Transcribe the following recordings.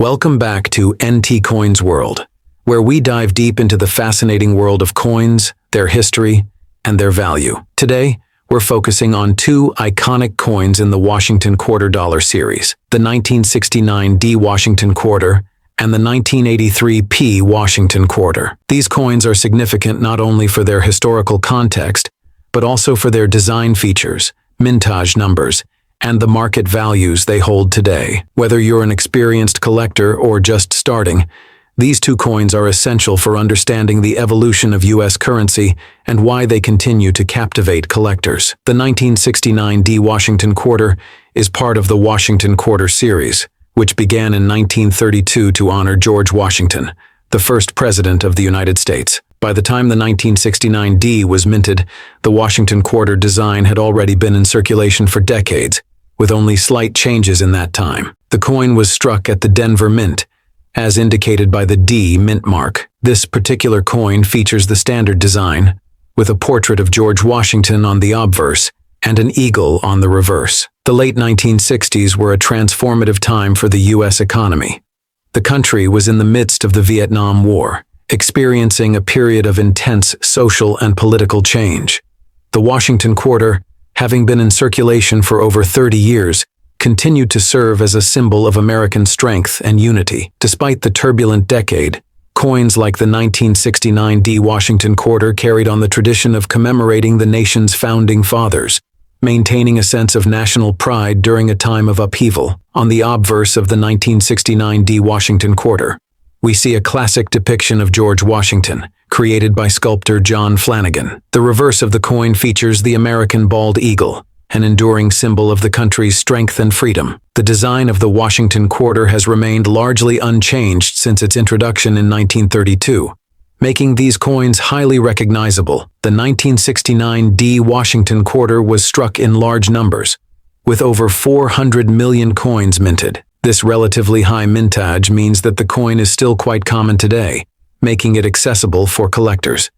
Welcome back to NT Coins World, where we dive deep into the fascinating world of coins, their history, and their value. Today, we're focusing on two iconic coins in the Washington Quarter Dollar series, the 1969 D Washington Quarter and the 1983 P Washington Quarter. These coins are significant not only for their historical context, but also for their design features, mintage numbers, and the market values they hold today. Whether you're an experienced collector or just starting, these two coins are essential for understanding the evolution of U.S. currency and why they continue to captivate collectors. The 1969 D Washington Quarter is part of the Washington Quarter series, which began in 1932 to honor George Washington, the first president of the United States. By the time the 1969 D was minted, the Washington Quarter design had already been in circulation for decades, with only slight changes in that time. The coin was struck at the Denver Mint, as indicated by the D mint mark. This particular coin features the standard design, with a portrait of George Washington on the obverse and an eagle on the reverse. The late 1960s were a transformative time for the U.S. economy. The country was in the midst of the Vietnam War, experiencing a period of intense social and political change. The Washington Quarter, having been in circulation for over 30 years, continued to serve as a symbol of American strength and unity. Despite the turbulent decade, coins like the 1969 D Washington Quarter carried on the tradition of commemorating the nation's founding fathers, maintaining a sense of national pride during a time of upheaval. On the obverse of the 1969 D Washington Quarter, we see a classic depiction of George Washington, created by sculptor John Flanagan. The reverse of the coin features the American bald eagle, an enduring symbol of the country's strength and freedom. The design of the Washington Quarter has remained largely unchanged since its introduction in 1932, making these coins highly recognizable. The 1969 D Washington Quarter was struck in large numbers, with over 400 million coins minted. This relatively high mintage means that the coin is still quite common today, making it accessible for collectors.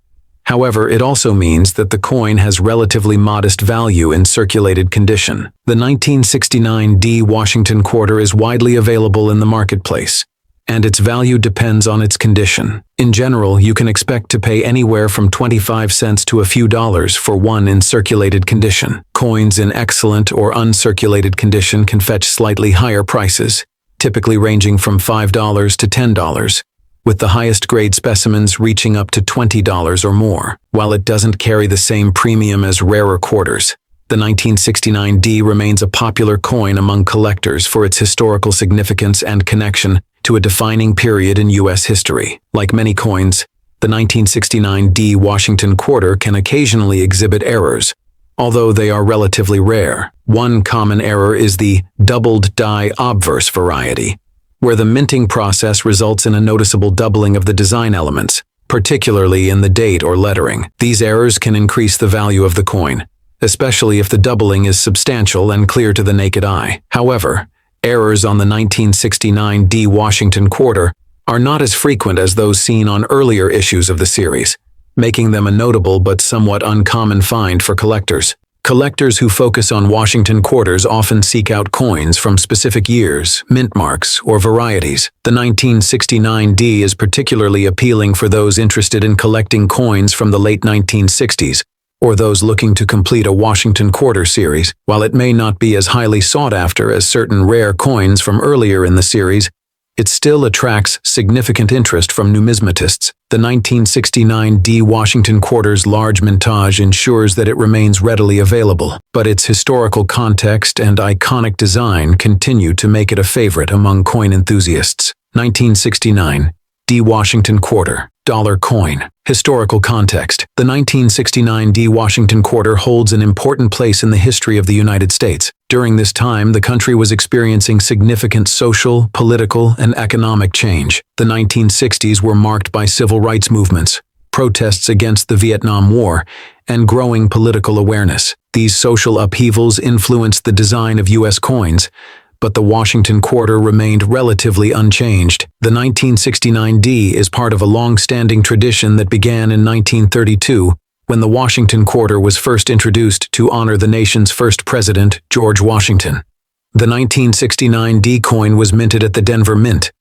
However, it also means that the coin has relatively modest value in circulated condition. The 1969 D Washington Quarter is widely available in the marketplace, and its value depends on its condition. In general, you can expect to pay anywhere from 25 cents to a few dollars for one in circulated condition. Coins in excellent or uncirculated condition can fetch slightly higher prices, typically ranging from $5 to $10, with the highest grade specimens reaching up to $20 or more. While it doesn't carry the same premium as rarer quarters, the 1969 D remains a popular coin among collectors for its historical significance and connection to a defining period in U.S. history. Like many coins, the 1969 D Washington Quarter can occasionally exhibit errors, although they are relatively rare. One common error is the doubled die obverse variety, where the minting process results in a noticeable doubling of the design elements, particularly in the date or lettering. These errors can increase the value of the coin, especially if the doubling is substantial and clear to the naked eye. However, errors on the 1969 D Washington Quarter are not as frequent as those seen on earlier issues of the series, making them a notable but somewhat uncommon find for collectors. Collectors who focus on Washington Quarters often seek out coins from specific years, mint marks, or varieties. The 1969 D is particularly appealing for those interested in collecting coins from the late 1960s, or those looking to complete a Washington Quarter series. While it may not be as highly sought after as certain rare coins from earlier in the series, it still attracts significant interest from numismatists. The 1969 D Washington Quarter's large mintage ensures that it remains readily available, but its historical context and iconic design continue to make it a favorite among coin enthusiasts. 1969 D Washington Quarter Dollar Coin. Historical context. The 1969 D Washington Quarter holds an important place in the history of the United States. During this time, the country was experiencing significant social, political, and economic change. The 1960s were marked by civil rights movements, protests against the Vietnam War, and growing political awareness. These social upheavals influenced the design of U.S. coins, but the Washington Quarter remained relatively unchanged. The 1969 D is part of a long-standing tradition that began in 1932, when the Washington Quarter was first introduced to honor the nation's first president, George Washington. The 1969 D coin was minted at the Denver Mint,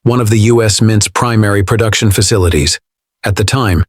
one of the U.S. Mint's primary production facilities. At the time,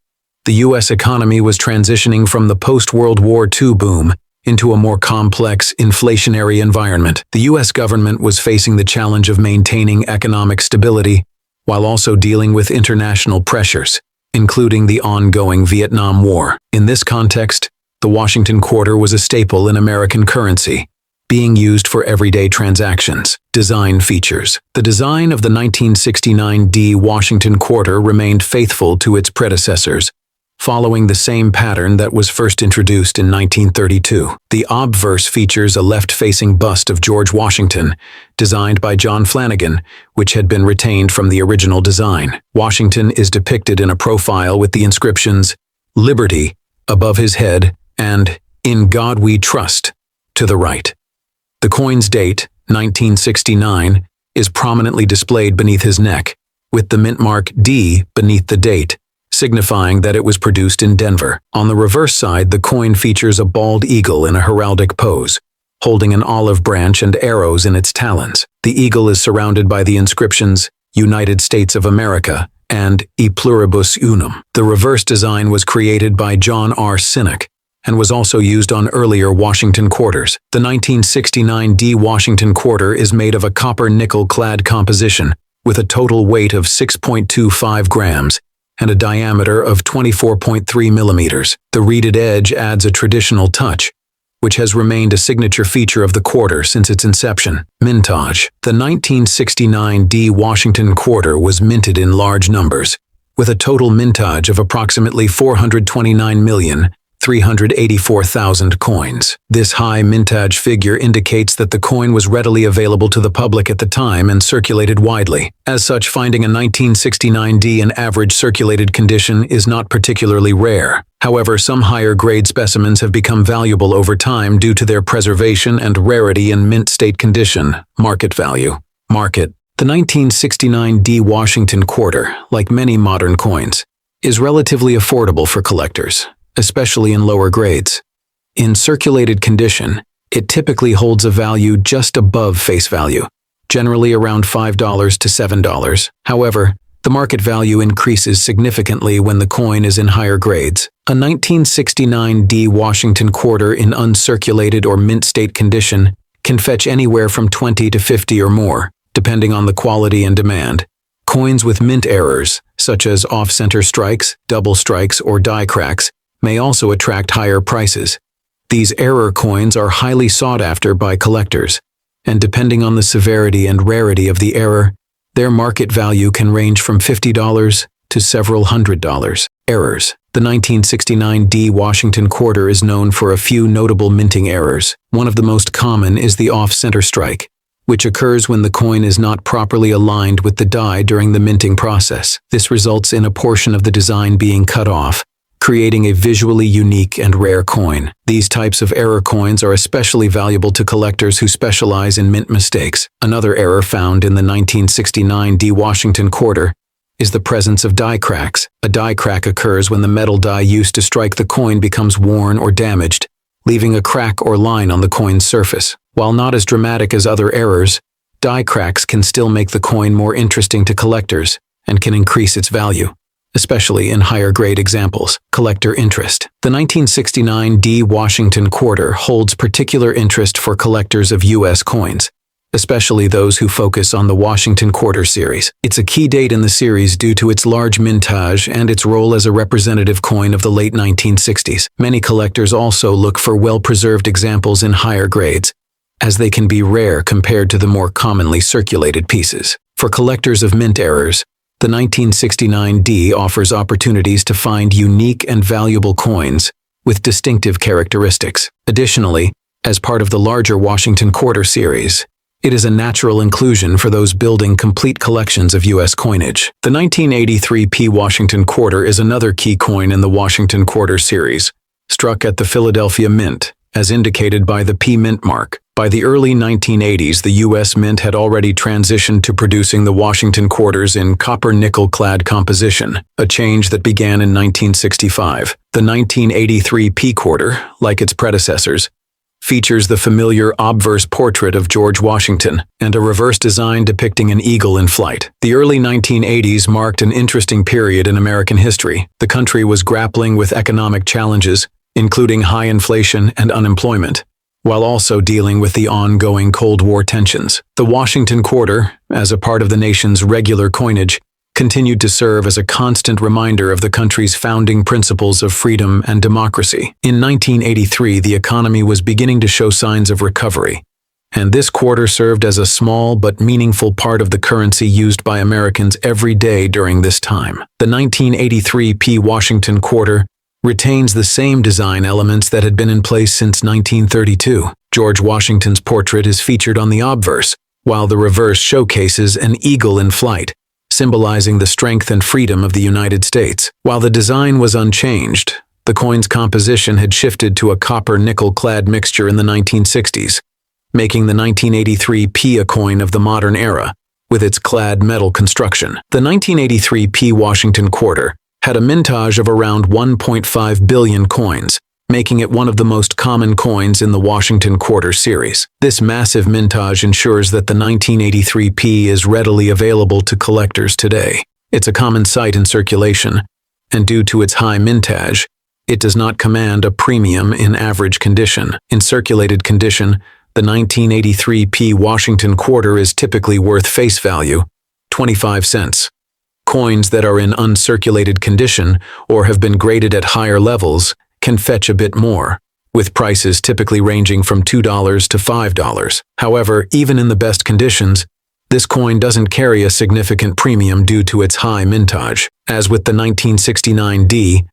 the U.S. economy was transitioning from the post-World War II boom into a more complex, inflationary environment. The U.S. government was facing the challenge of maintaining economic stability while also dealing with international pressures, including the ongoing Vietnam War. In this context, the Washington quarter was a staple in American currency, being used for everyday transactions. Design features. The design of the 1969 Washington quarter remained faithful to its predecessors, following the same pattern that was first introduced in 1932. The obverse features a left-facing bust of George Washington, designed by John Flanagan, which had been retained from the original design. Washington is depicted in a profile with the inscriptions, "Liberty," above his head, and "In God We Trust," to the right. The coin's date, 1969, is prominently displayed beneath his neck, with the mint mark D beneath the date, signifying that it was produced in Denver. On the reverse side, the coin features a bald eagle in a heraldic pose, holding an olive branch and arrows in its talons. The eagle is surrounded by the inscriptions, "United States of America," and "E Pluribus Unum." The reverse design was created by John R. Sinek, and was also used on earlier Washington quarters. The 1969 Washington quarter is made of a copper-nickel-clad composition, with a total weight of 6.25 grams, and a diameter of 24.3 millimeters. The reeded edge adds a traditional touch, which has remained a signature feature of the quarter since its inception. Mintage. The 1969 Washington quarter was minted in large numbers, with a total mintage of approximately 429,384,000 coins. This high mintage figure indicates that the coin was readily available to the public at the time and circulated widely. As such, finding a 1969 in average circulated condition is not particularly rare. However, some higher-grade specimens have become valuable over time due to their preservation and rarity in mint state condition. Market value. Market. The 1969 Washington quarter, like many modern coins, is relatively affordable for collectors, especially in lower grades. In circulated condition, it typically holds a value just above face value, generally around $5 to $7. However, the market value increases significantly when the coin is in higher grades. A 1969 Washington quarter in uncirculated or mint state condition can fetch anywhere from 20 to 50 or more, depending on the quality and demand. Coins with mint errors, such as off-center strikes, double strikes, or die cracks, may also attract higher prices. These error coins are highly sought after by collectors, and depending on the severity and rarity of the error, their market value can range from $50 to several $100s. Errors. The 1969 Washington quarter is known for a few notable minting errors. One of the most common is the off-center strike, which occurs when the coin is not properly aligned with the die during the minting process. This results in a portion of the design being cut off, creating a visually unique and rare coin. These types of error coins are especially valuable to collectors who specialize in mint mistakes. Another error found in the 1969 Washington quarter is the presence of die cracks. A die crack occurs when the metal die used to strike the coin becomes worn or damaged, leaving a crack or line on the coin's surface. While not as dramatic as other errors, die cracks can still make the coin more interesting to collectors and can increase its value, especially in higher-grade examples. Collector interest. The 1969 Washington quarter holds particular interest for collectors of U.S. coins, especially those who focus on the Washington quarter series. It's a key date in the series due to its large mintage and its role as a representative coin of the late 1960s. Many collectors also look for well-preserved examples in higher grades, as they can be rare compared to the more commonly circulated pieces. For collectors of mint errors, the 1969 offers opportunities to find unique and valuable coins with distinctive characteristics. Additionally, as part of the larger Washington quarter series, it is a natural inclusion for those building complete collections of U.S. coinage. The 1983 Washington quarter is another key coin in the Washington quarter series, struck at the Philadelphia Mint, as indicated by the P Mint mark. By the early 1980s, the U.S. Mint had already transitioned to producing the Washington quarters in copper-nickel-clad composition, a change that began in 1965. The 1983 P quarter, like its predecessors, features the familiar obverse portrait of George Washington and a reverse design depicting an eagle in flight. The early 1980s marked an interesting period in American history. The country was grappling with economic challenges, including high inflation and unemployment, while also dealing with the ongoing Cold War tensions. The Washington Quarter, as a part of the nation's regular coinage, continued to serve as a constant reminder of the country's founding principles of freedom and democracy. In 1983, the economy was beginning to show signs of recovery, and this quarter served as a small but meaningful part of the currency used by Americans every day during this time. The 1983 P. Washington Quarter retains the same design elements that had been in place since 1932. George Washington's portrait is featured on the obverse, while the reverse showcases an eagle in flight, symbolizing the strength and freedom of the United States. While the design was unchanged, the coin's composition had shifted to a copper-nickel-clad mixture in the 1960s, making the 1983 P a coin of the modern era, with its clad metal construction. The 1983 P Washington Quarter had a mintage of around 1.5 billion coins, making it one of the most common coins in the Washington Quarter series. This massive mintage ensures that the 1983 P is readily available to collectors today. It's a common sight in circulation, and due to its high mintage, it does not command a premium in average condition. In circulated condition, the 1983 P Washington Quarter is typically worth face value, 25 cents. Coins that are in uncirculated condition or have been graded at higher levels can fetch a bit more, with prices typically ranging from $2 to $5. However, even in the best conditions, this coin doesn't carry a significant premium due to its high mintage. As with the 1969 D,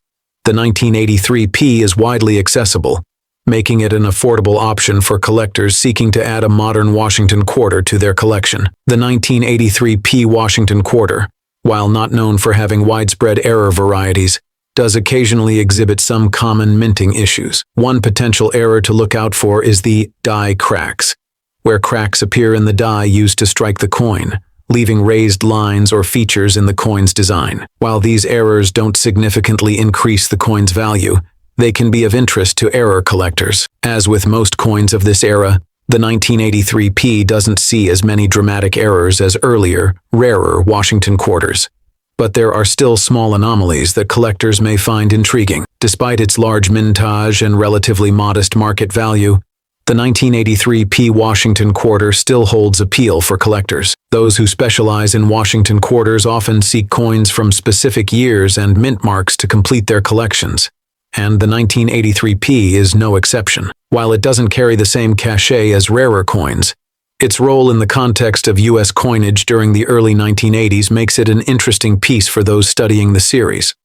the 1983 P is widely accessible, making it an affordable option for collectors seeking to add a modern Washington Quarter to their collection. The 1983 P Washington Quarter, while not known for having widespread error varieties, does occasionally exhibit some common minting issues. One potential error to look out for is the die cracks, where cracks appear in the die used to strike the coin, leaving raised lines or features in the coin's design. While these errors don't significantly increase the coin's value, they can be of interest to error collectors. As with most coins of this era, the 1983 P doesn't see as many dramatic errors as earlier, rarer Washington Quarters. But there are still small anomalies that collectors may find intriguing. Despite its large mintage and relatively modest market value, the 1983 P Washington Quarter still holds appeal for collectors. Those who specialize in Washington Quarters often seek coins from specific years and mint marks to complete their collections, and the 1983 P is no exception. While it doesn't carry the same cachet as rarer coins, its role in the context of U.S. coinage during the early 1980s makes it an interesting piece for those studying the series.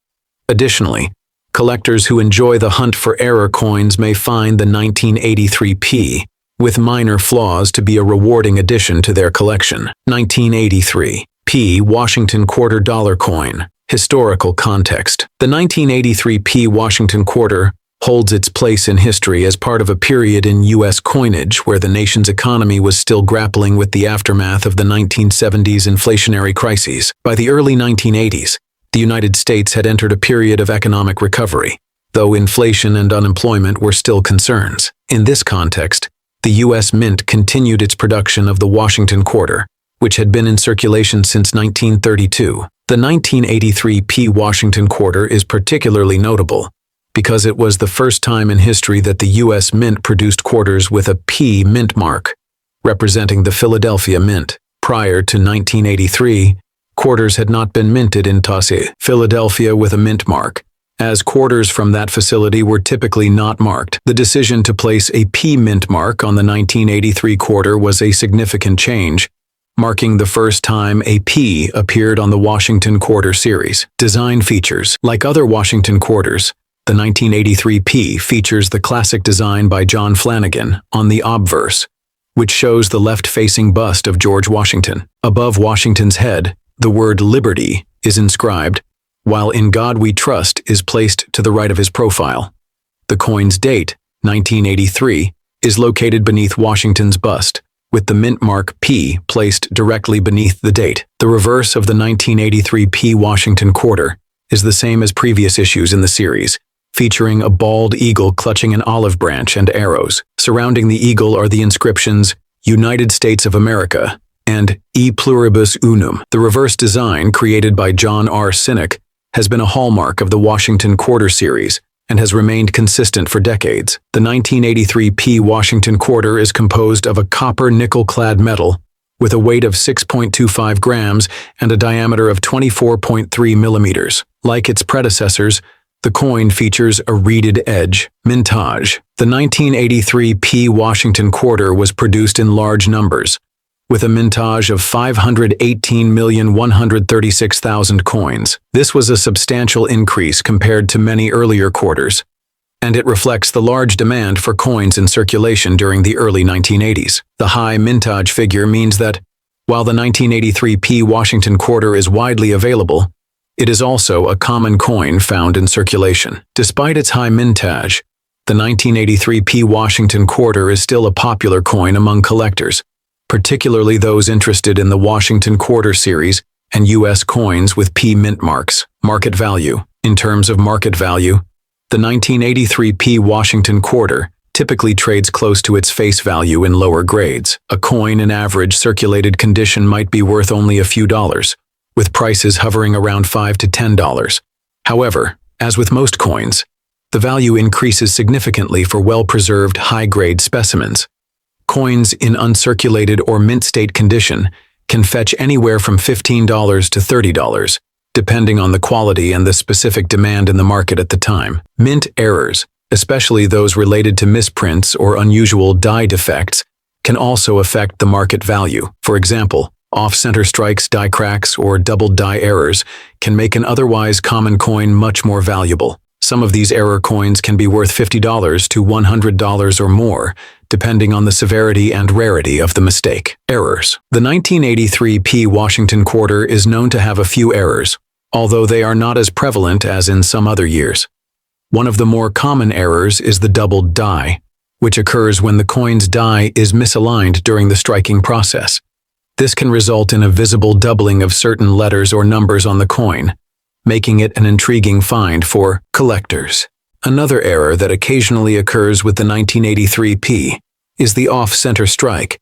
Additionally, collectors who enjoy the hunt for error coins may find the 1983 P, with minor flaws, to be a rewarding addition to their collection. 1983 P Washington Quarter Dollar Coin. Historical context. The 1983 P Washington Quarter holds its place in history as part of a period in U.S. coinage where the nation's economy was still grappling with the aftermath of the 1970s inflationary crises. By the early 1980s, the United States had entered a period of economic recovery, though inflation and unemployment were still concerns. In this context, the U.S. Mint continued its production of the Washington Quarter, which had been in circulation since 1932. The 1983 P Washington Quarter is particularly notable because it was the first time in history that the U.S. Mint produced quarters with a P mint mark, representing the Philadelphia Mint. Prior to 1983, quarters had not been minted in Tassé, Philadelphia, with a mint mark, as quarters from that facility were typically not marked. The decision to place a P mint mark on the 1983 quarter was a significant change, marking the first time a P appeared on the Washington Quarter series. Design features. Like other Washington Quarters, the 1983 P features the classic design by John Flanagan on the obverse, which shows the left-facing bust of George Washington. Above Washington's head, the word Liberty is inscribed, while In God We Trust is placed to the right of his profile. The coin's date, 1983, is located beneath Washington's bust, with the mint mark P placed directly beneath the date. The reverse of the 1983 P Washington Quarter is the same as previous issues in the series, featuring a bald eagle clutching an olive branch and arrows. Surrounding the eagle are the inscriptions United States of America and E Pluribus Unum. The reverse design, created by John R. Sinek, has been a hallmark of the Washington Quarter series and has remained consistent for decades. The 1983 P Washington Quarter is composed of a copper nickel-clad metal with a weight of 6.25 grams and a diameter of 24.3 millimeters. Like its predecessors, the coin features a reeded edge. Mintage. The 1983 P Washington Quarter was produced in large numbers, with a mintage of 518,136,000 coins. This was a substantial increase compared to many earlier quarters, and it reflects the large demand for coins in circulation during the early 1980s. The high mintage figure means that, while the 1983 P Washington Quarter is widely available, it is also a common coin found in circulation. Despite its high mintage, the 1983 P Washington Quarter is still a popular coin among collectors, particularly those interested in the Washington Quarter series and U.S. coins with P mint marks. Market value. In terms of market value, the 1983 P Washington Quarter typically trades close to its face value in lower grades. A coin in average circulated condition might be worth only a few dollars, with prices hovering around $5 to $10. However, as with most coins, the value increases significantly for well-preserved, high-grade specimens. Coins in uncirculated or mint state condition can fetch anywhere from $15 to $30, depending on the quality and the specific demand in the market at the time. Mint errors, especially those related to misprints or unusual die defects, can also affect the market value. For example, off-center strikes, die cracks, or double die errors can make an otherwise common coin much more valuable. Some of these error coins can be worth $50 to $100 or more, depending on the severity and rarity of the mistake. Errors. The 1983 P Washington Quarter is known to have a few errors, although they are not as prevalent as in some other years. One of the more common errors is the doubled die, which occurs when the coin's die is misaligned during the striking process. This can result in a visible doubling of certain letters or numbers on the coin, making it an intriguing find for collectors. Another error that occasionally occurs with the 1983 P is the off-center strike,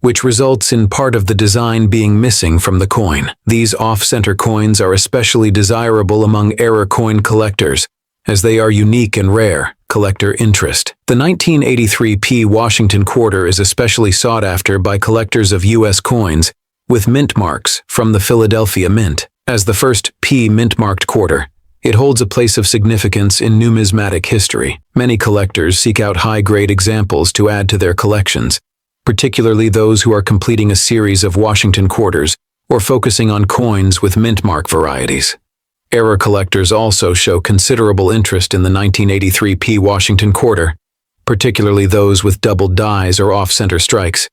which results in part of the design being missing from the coin. These off-center coins are especially desirable among error coin collectors, as they are unique and rare. Collector interest. The 1983 P Washington Quarter is especially sought after by collectors of U.S. coins with mint marks from the Philadelphia Mint. As the first P mint-marked quarter, it holds a place of significance in numismatic history. Many collectors seek out high-grade examples to add to their collections, particularly those who are completing a series of Washington Quarters or focusing on coins with mint-mark varieties. Error collectors also show considerable interest in the 1983 P Washington Quarter, particularly those with doubled dies or off-center strikes.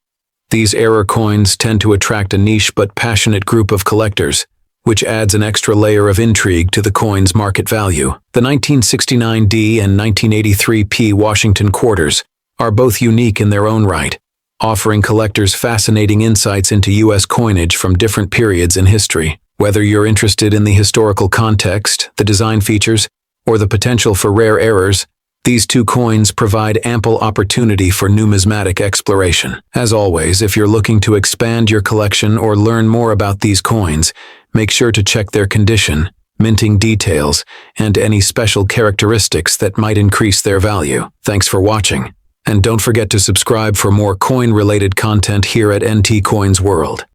These error coins tend to attract a niche but passionate group of collectors, which adds an extra layer of intrigue to the coin's market value. The 1969 D and 1983 P Washington Quarters are both unique in their own right, offering collectors fascinating insights into U.S. coinage from different periods in history. Whether you're interested in the historical context, the design features, or the potential for rare errors, these two coins provide ample opportunity for numismatic exploration. As always, if you're looking to expand your collection or learn more about these coins, make sure to check their condition, minting details, and any special characteristics that might increase their value. Thanks for watching, and don't forget to subscribe for more coin-related content here at NT Coins World.